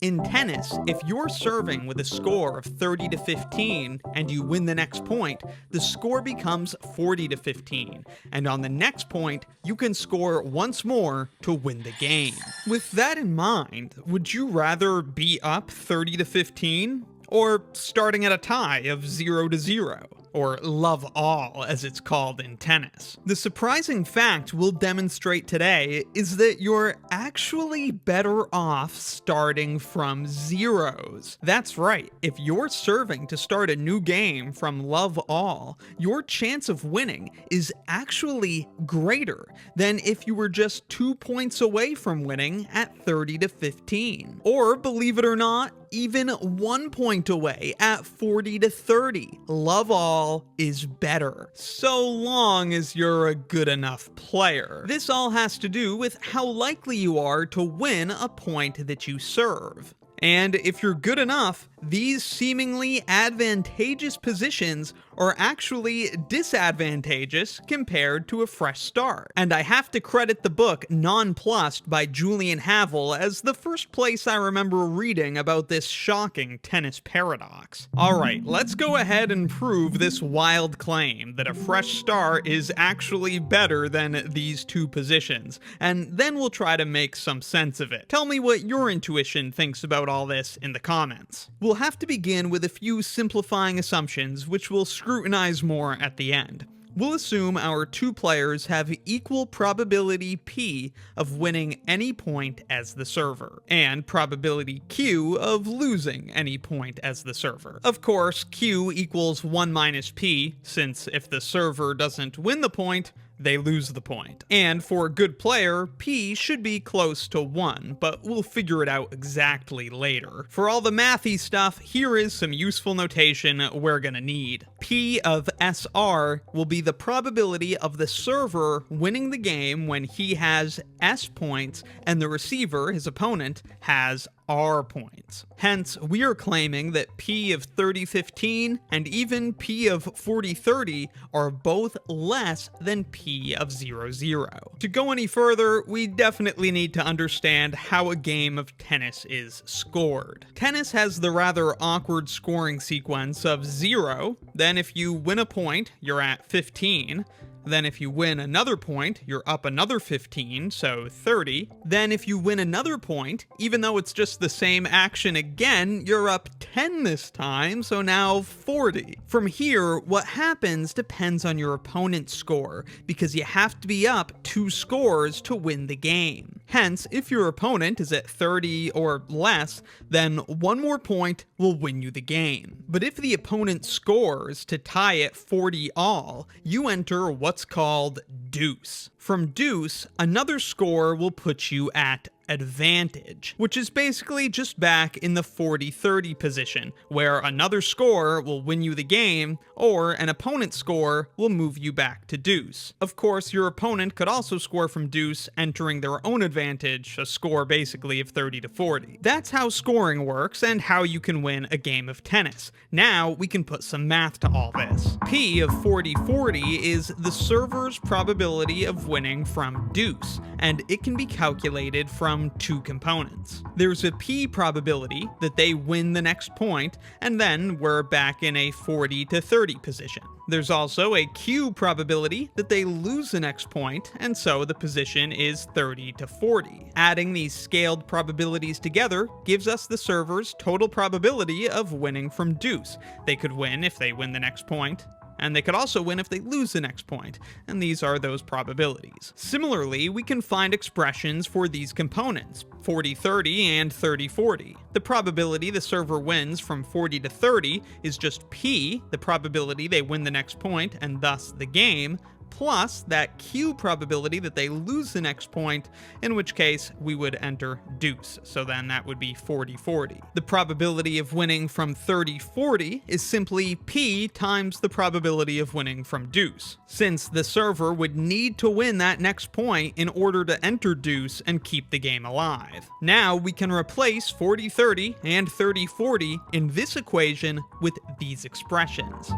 In tennis, if you're serving with a score of 30 to 15 and you win the next point, the score becomes 40 to 15, and on the next point, you can score once more to win the game. With that in mind, would you rather be up 30 to 15 or starting at a tie of 0 to 0? Or love all, as it's called in tennis. The surprising fact we'll demonstrate today is that you're actually better off starting from zeros. That's right, if you're serving to start a new game from love all, your chance of winning is actually greater than if you were just 2 points away from winning at 30 to 15. Or, believe it or not, even 1 point away at 40 to 30. Love all is better, so long as you're a good enough player. This all has to do with how likely you are to win a point that you serve. And if you're good enough, these seemingly advantageous positions are actually disadvantageous compared to a fresh start. And I have to credit the book Nonplussed by Julian Havil as the first place I remember reading about this shocking tennis paradox. Alright, let's go ahead and prove this wild claim that a fresh start is actually better than these two positions, and then we'll try to make some sense of it. Tell me what your intuition thinks about all this in the comments. We'll have to begin with a few simplifying assumptions, which we'll scrutinize more at the end. We'll assume our two players have equal probability P of winning any point as the server, and probability Q of losing any point as the server. Of course, Q equals 1 minus P, since if the server doesn't win the point, they lose the point. And for a good player, P should be close to 1, but we'll figure it out exactly later. For all the mathy stuff, here is some useful notation we're gonna need. P of SR will be the probability of the server winning the game when he has S points and the receiver, his opponent, has R points. Hence, we are claiming that P of 30-15 and even P of 40-30 are both less than P of 0-0. To go any further, we definitely need to understand how a game of tennis is scored. Tennis has the rather awkward scoring sequence of 0, then if you win a point, you're at 15, then if you win another point, you're up another 15, so 30. Then if you win another point, even though it's just the same action again, you're up 10 this time, so now 40. From here, what happens depends on your opponent's score, because you have to be up 2 scores to win the game. Hence, if your opponent is at 30 or less, then 1 more point will win you the game. But if the opponent scores to tie at 40 all, you enter what's called deuce. From deuce, another score will put you at advantage, which is basically just back in the 40-30 position, where another score will win you the game, or an opponent's score will move you back to deuce. Of course, your opponent could also score from deuce, entering their own advantage, a score basically of 30-40. That's how scoring works, and how you can win a game of tennis. Now, we can put some math to all this. P of 40-40 is the server's probability of winning from deuce, and it can be calculated from 2 components. There's a P probability that they win the next point, and then we're back in a 40-30 position. There's also a Q probability that they lose the next point, and so the position is 30-40. Adding these scaled probabilities together gives us the server's total probability of winning from deuce. They could win if they win the next point, and they could also win if they lose the next point, and these are those probabilities. Similarly, we can find expressions for these components, 40-30 and 30-40. The probability the server wins from 40 to 30 is just P, the probability they win the next point, and thus the game, plus that Q probability that they lose the next point, in which case we would enter deuce, so then that would be 40-40. The probability of winning from 30-40 is simply P times the probability of winning from deuce, since the server would need to win that next point in order to enter deuce and keep the game alive. Now we can replace 40-30 and 30-40 in this equation with these expressions.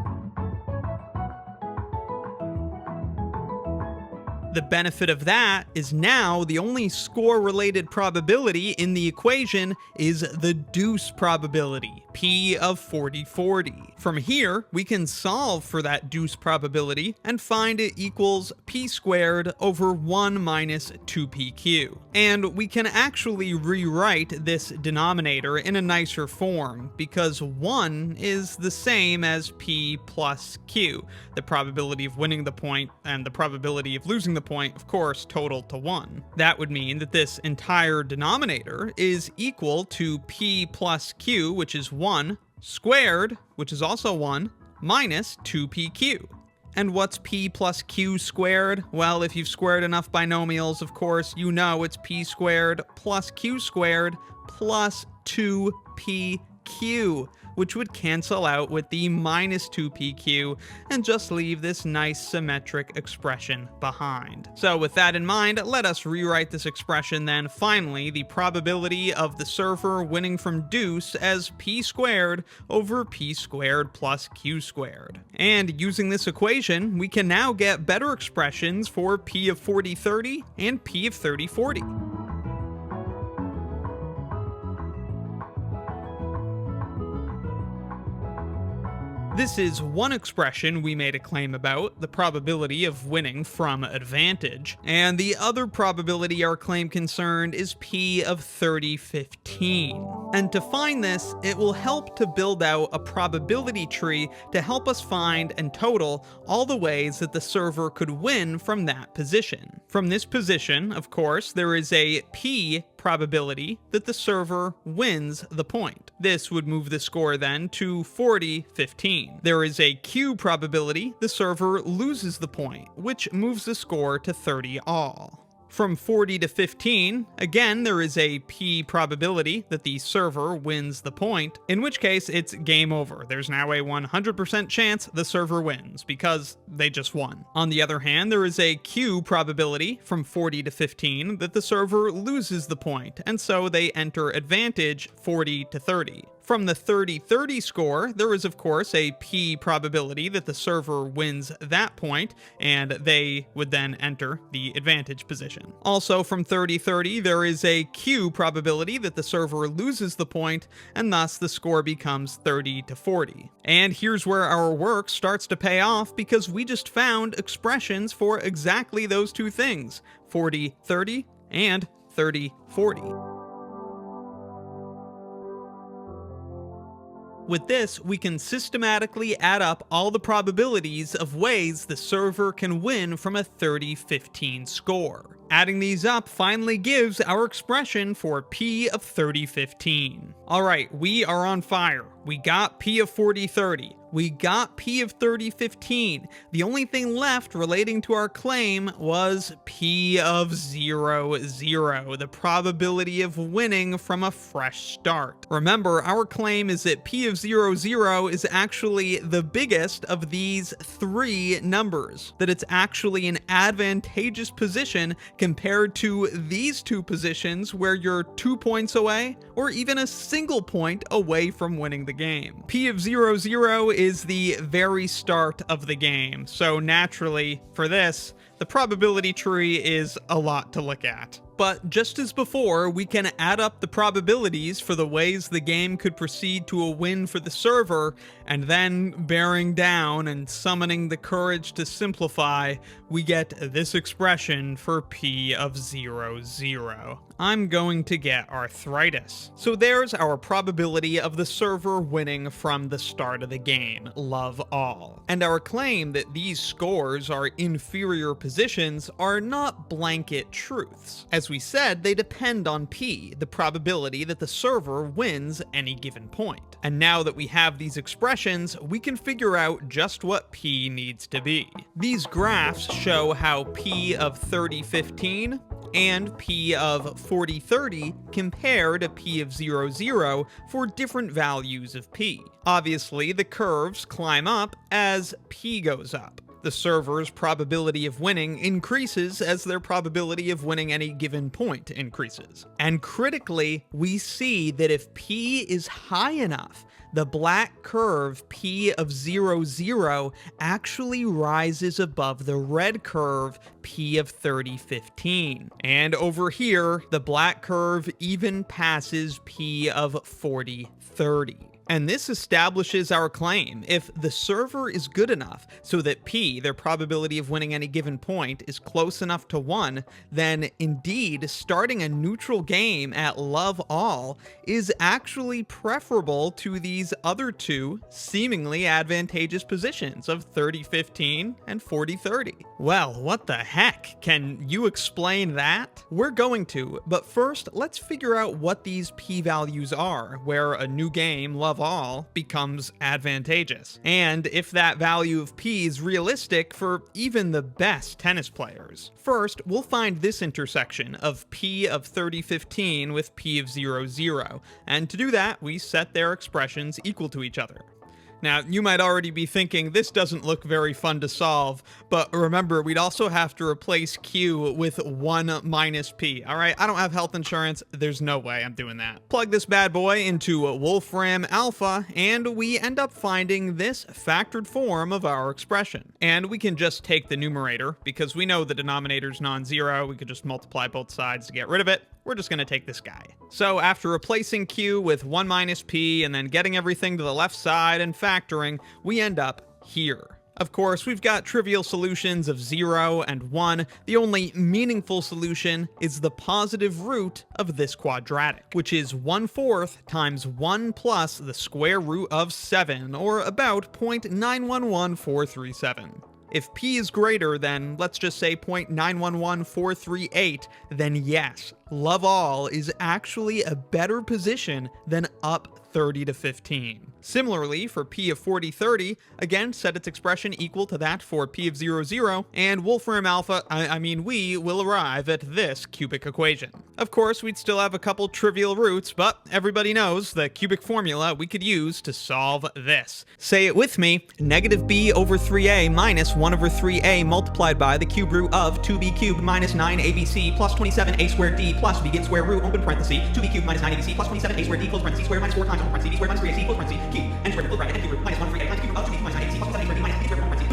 The benefit of that is now the only score-related probability in the equation is the deuce probability, p of 40/40. From here, we can solve for that deuce probability and find it equals p squared over 1 minus 2pq. And we can actually rewrite this denominator in a nicer form, because 1 is the same as p plus q. The probability of winning the point and the probability of losing the point, of course, total to 1. That would mean that this entire denominator is equal to p plus q, which is 1, squared, which is also 1, minus 2pq. And what's p plus q squared? Well, if you've squared enough binomials, of course, you know it's p squared plus q squared plus 2pq, which would cancel out with the minus 2pq and just leave this nice symmetric expression behind. So with that in mind, let us rewrite this expression then. Finally, the probability of the server winning from deuce as p squared over p squared plus q squared. And using this equation, we can now get better expressions for p of 40/30 and p of 30/40. This is one expression we made a claim about, the probability of winning from advantage, and the other probability our claim concerned is p of 30/15. And to find this, it will help to build out a probability tree to help us find and total all the ways that the server could win from that position. From this position, of course, there is a p probability that the server wins the point. This would move the score then to 40/15. There is a q probability the server loses the point, which moves the score to 30 all. From 40 to 15, again, there is a p probability that the server wins the point, in which case it's game over. There's now a 100% chance the server wins, because they just won. On the other hand, there is a q probability from 40 to 15 that the server loses the point, and so they enter advantage 40 to 30. From the 30/30 score, there is of course a p probability that the server wins that point, and they would then enter the advantage position. Also from 30/30, there is a q probability that the server loses the point, and thus the score becomes 30 to 40. And here's where our work starts to pay off, because we just found expressions for exactly those two things, 40/30 and 30/40. With this, we can systematically add up all the probabilities of ways the server can win from a 30/15 score. Adding these up finally gives our expression for p of 30/15. Alright, we are on fire. We got p of 40/30. We got p of 30/15. The only thing left relating to our claim was p of 0/0, the probability of winning from a fresh start. Remember, our claim is that p of 0/0 is actually the biggest of these three numbers, that it's actually an advantageous position compared to these two positions where you're 2 points away or even a single point away from winning the game. P of 0/0 is the very start of the game, so naturally, for this, the probability tree is a lot to look at. But just as before, we can add up the probabilities for the ways the game could proceed to a win for the server, and then bearing down and summoning the courage to simplify, we get this expression for p of 0/0. I'm going to get arthritis. So there's our probability of the server winning from the start of the game, love all. And our claim that these scores are inferior positions are not blanket truths. As we said, they depend on p, the probability that the server wins any given point. And now that we have these expressions, we can figure out just what p needs to be. These graphs show how p of 30/15 and p of 40/30 compare to p of 0/0 for different values of p. Obviously, the curves climb up as p goes up. The server's probability of winning increases as their probability of winning any given point increases. And critically, we see that if P is high enough, the black curve P of 0, 0 actually rises above the red curve P of 30, 15. And over here, the black curve even passes P of 40, 30. And this establishes our claim. If the server is good enough so that P, their probability of winning any given point, is close enough to 1, then indeed starting a neutral game at love all is actually preferable to these other two seemingly advantageous positions of 30-15 and 40-30. Well, what the heck? Can you explain that? We're going to, but first let's figure out what these p-values are, where a new game, love all, becomes advantageous, and if that value of P is realistic for even the best tennis players. First, we'll find this intersection of P of 30-15 with P of 0, 0, and to do that, we set their expressions equal to each other. Now, you might already be thinking this doesn't look very fun to solve, but remember, we'd also have to replace Q with 1 minus P, alright? I don't have health insurance, there's no way I'm doing that. Plug this bad boy into Wolfram Alpha, and we end up finding this factored form of our expression. And we can just take the numerator, because we know the denominator's non-zero, we could just multiply both sides to get rid of it. We're just going to take this guy. So after replacing Q with 1 minus P and then getting everything to the left side and factoring, we end up here. Of course, we've got trivial solutions of 0 and 1. The only meaningful solution is the positive root of this quadratic, which is 1/4 times 1 plus the square root of 7, or about 0.911437. If P is greater than, let's just say 0.911438, then yes, love all is actually a better position than up 30-15. Similarly, for P of 40-30, again, set its expression equal to that for P of 0, 0, and Wolfram Alpha, we will arrive at this cubic equation. Of course, we'd still have a couple trivial roots, but everybody knows the cubic formula we could use to solve this. Say it with me, negative b over 3a minus 1 over 3a multiplied by the cube root of 2b cubed minus 9abc plus 27a squared d plus begin square root, open parenthesis, 2b cubed minus 9abc plus 27a squared d close parenthesis, square minus 4 times open parenthesis, b squared minus 3ac close parenthesis, cube, n squared close bracket, n cube root minus 1 3a minus cube root of 2b minus 9abc plus 27a squared d minus b squared parenthesis,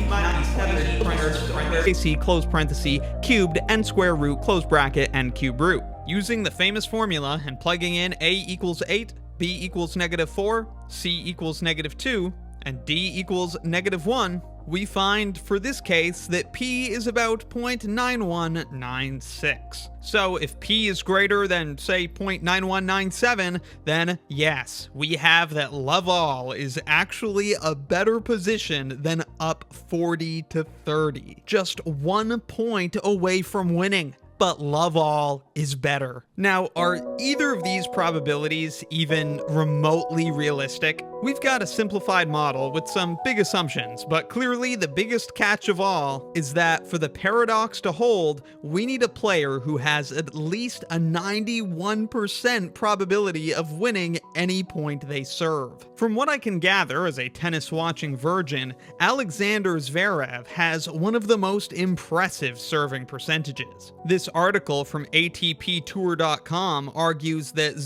close parenthesis, ac close parenthesis, cubed, n square root, close bracket, n cube root. Using the famous formula and plugging in a equals 8, b equals negative 4, c equals negative 2, and d equals negative 1, we find for this case that P is about 0.9196. So if P is greater than, say, 0.9197, then yes, we have that love all is actually a better position than up 40-30. Just 1 point away from winning. But love all is better. Now, are either of these probabilities even remotely realistic? We've got a simplified model with some big assumptions, but clearly the biggest catch of all is that for the paradox to hold, we need a player who has at least a 91% probability of winning any point they serve. From what I can gather as a tennis-watching virgin, Alexander Zverev has one of the most impressive serving percentages. This article from ATPTour.com argues that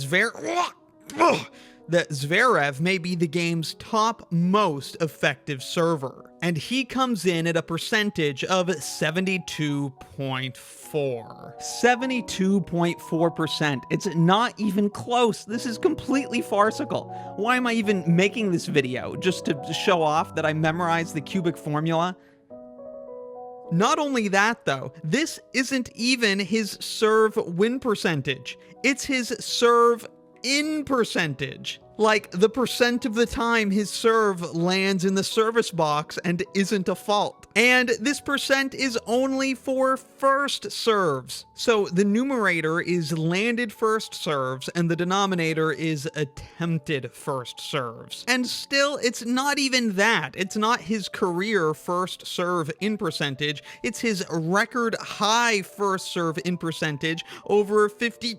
Zverev may be the game's top most effective server, and he comes in at a percentage of 72.4. 72.4%. It's not even close. This is completely farcical. Why am I even making this video? Just to show off that I memorized the cubic formula? Not only that, though, this isn't even his serve win percentage. It's his serve in percentage. Like, the percent of the time his serve lands in the service box and isn't a fault. And this percent is only for first serves. So the numerator is landed first serves and the denominator is attempted first serves. And still, it's not even that. It's not his career first serve in percentage. It's his record high first serve in percentage over 50...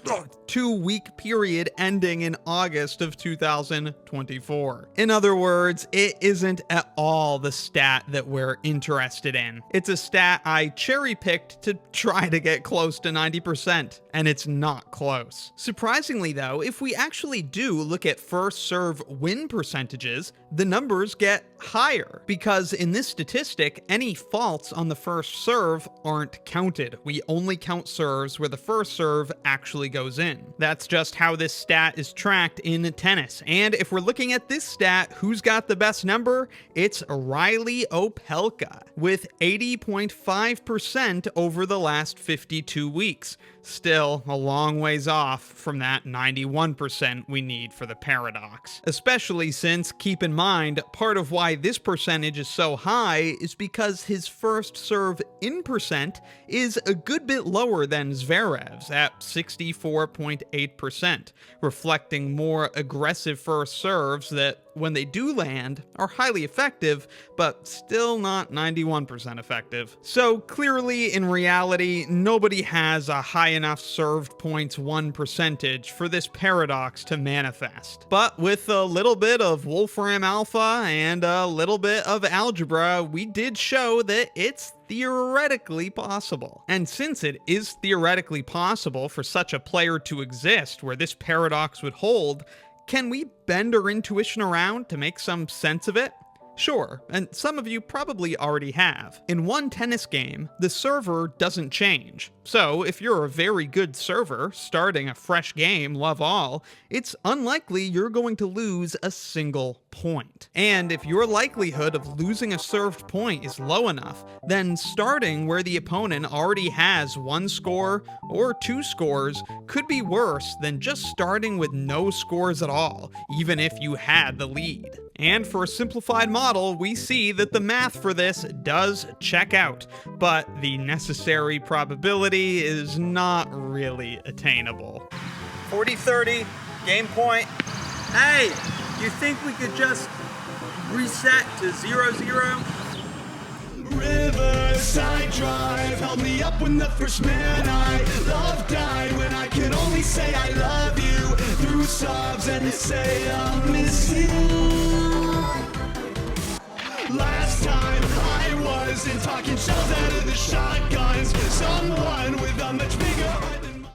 2-week period ending in August of 2024. In other words, it isn't at all the stat that we're interested in. It's a stat I cherry-picked to try to get close to 90%, and it's not close. Surprisingly though, if we actually do look at first serve win percentages, the numbers get higher, because in this statistic, any faults on the first serve aren't counted. We only count serves where the first serve actually goes in. That's just how this stat is tracked in tennis. And if we're looking at this stat, who's got the best number? It's Riley Opelka with 80.5% over the last 52 weeks. Still a long ways off from that 91% we need for the paradox. Especially since, keep in mind, part of why this percentage is so high is because his first serve in percent is a good bit lower than Zverev's at 64.8%, reflecting more aggressive first serves that, when they do land, are highly effective, but still not 91% effective. So clearly, in reality, nobody has a high enough served points won percentage for this paradox to manifest. But with a little bit of Wolfram Alpha and a little bit of algebra, we did show that it's theoretically possible. And since it is theoretically possible for such a player to exist where this paradox would hold, can we bend our intuition around to make some sense of it? Sure, and some of you probably already have. In one tennis game, the server doesn't change. So if you're a very good server, starting a fresh game, love all, it's unlikely you're going to lose a single point. And if your likelihood of losing a served point is low enough, then starting where the opponent already has one score or two scores could be worse than just starting with no scores at all, even if you had the lead. And for a simplified model, we see that the math for this does check out, but the necessary probability is not really attainable. 40-30, game point. Hey, you think we could just reset to 0-0? Riverside Drive, help me up when the first man I love died. When I could only say I love you through sobs and say I'll miss you. Last time I wasn't talking shells out of the shotgun.